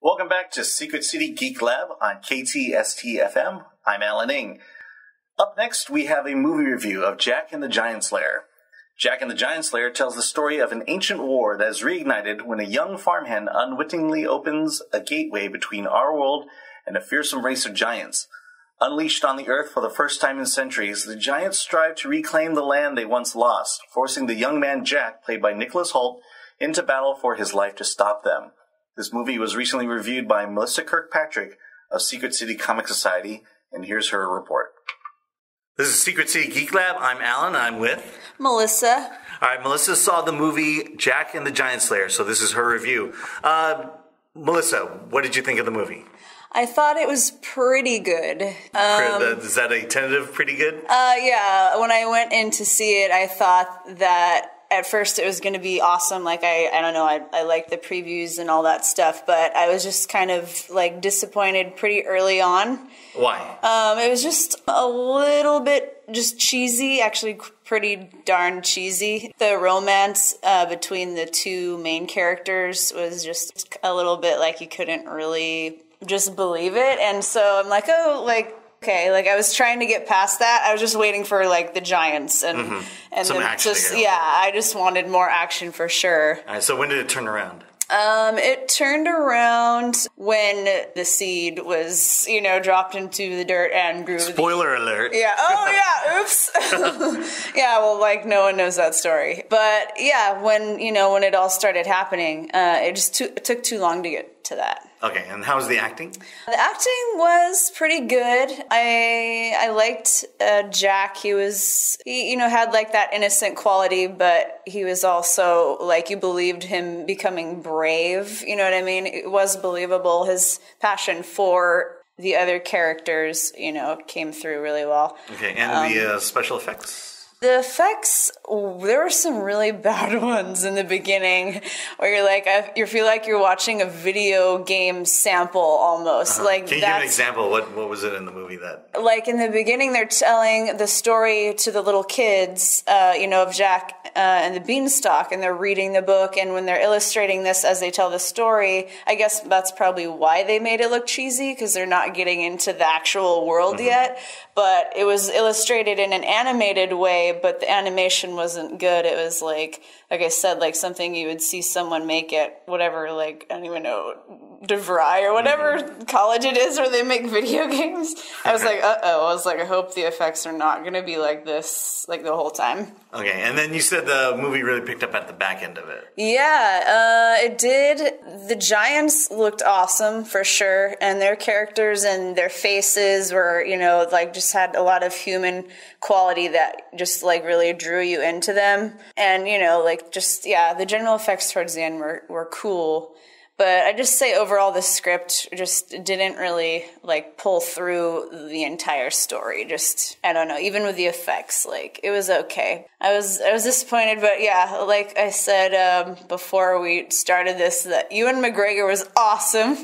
Welcome back to Secret City Geek Lab on KTST-FM. I'm Alan Ng. Up next, we have a movie review of Jack and the Giant Slayer. Jack and the Giant Slayer tells the story of an ancient war that is reignited when a young farmhand unwittingly opens a gateway between our world and a fearsome race of giants. Unleashed on the earth for the first time in centuries, the giants strive to reclaim the land they once lost, forcing the young man Jack, played by Nicholas Hoult, into battle for his life to stop them. This movie was recently reviewed by Melissa Kirkpatrick of Secret City Comic Society, and here's her report. This is Secret City Geek Lab. I'm Alan. I'm with Melissa. All right, Melissa saw the movie Jack and the Giant Slayer, so this is her review. Melissa, what did you think of the movie? I thought it was pretty good. Is that a tentative pretty good? Yeah, when I went in to see it, I thought that at first it was going to be awesome. Like, I don't know, I liked the previews and all that stuff, but I was just kind of, like, disappointed pretty early on. Why? It was just a little bit just cheesy, actually pretty darn cheesy. The romance between the two main characters was just a little bit like you couldn't really just believe it. And so I'm like, oh, like, okay, like I was trying to get past that. I was just waiting for like the giants and some then action. Just I just wanted more action for sure. All right, so when did it turn around? It turned around when the seed was, dropped into the dirt and grew. Spoiler alert. Yeah. Oh, yeah. Oops. Yeah. Well, like no one knows that story, but yeah, when it all started happening, it just took too long to get to that. Okay, and how was the acting? The acting was pretty good. I liked Jack. He had like that innocent quality, but he was also like you believed him becoming brave. You know what I mean? It was believable. His passion for the other characters, came through really well. Okay, and the special effects? The effects, there were some really bad ones in the beginning where you're like, you feel like you're watching a video game sample almost. Like, can you give an example? What was it in the movie that? Like in the beginning, they're telling the story to the little kids, of Jack and the Beanstalk, and they're reading the book. And when they're illustrating this as they tell the story, I guess that's probably why they made it look cheesy, because they're not getting into the actual world yet. But it was illustrated in an animated way, but the animation wasn't good. It was like I said, like something you would see someone make at whatever, like, I don't even know, DeVry or whatever college it is where they make video games. I was like, uh-oh. I was like, I hope the effects are not going to be like this, like the whole time. Okay, and then you said the movie really picked up at the back end of it. Yeah, it did. The giants looked awesome for sure, and their characters and their faces were, like just had a lot of human quality that just like really drew you into them. And, the general effects towards the end were cool. But I just say overall the script just didn't really like pull through the entire story. Just, I don't know, even with the effects, like it was okay. I was disappointed, but yeah, like I said before we started this, that Ewan McGregor was awesome.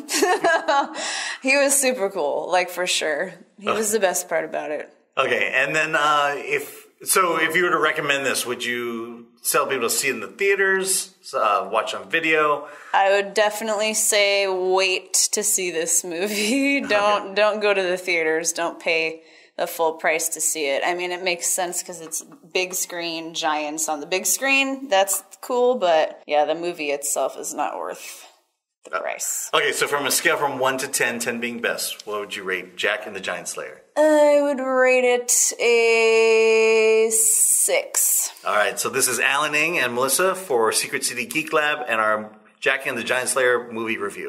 He was super cool, like for sure. He was the best part about it. Okay, and then if you were to recommend this, would you tell people to see it in the theaters, watch on video? I would definitely say wait to see this movie. Don't go to the theaters. Don't pay the full price to see it. I mean, it makes sense because it's big screen, giants on the big screen. That's cool, but yeah, the movie itself is not worth the price. Okay, so from a scale from 1 to 10, 10 being best, what would you rate Jack and the Giant Slayer? I would rate it a 6. All right, so this is Alan Ng and Melissa for Secret City Geek Lab and our Jack and the Giant Slayer movie review.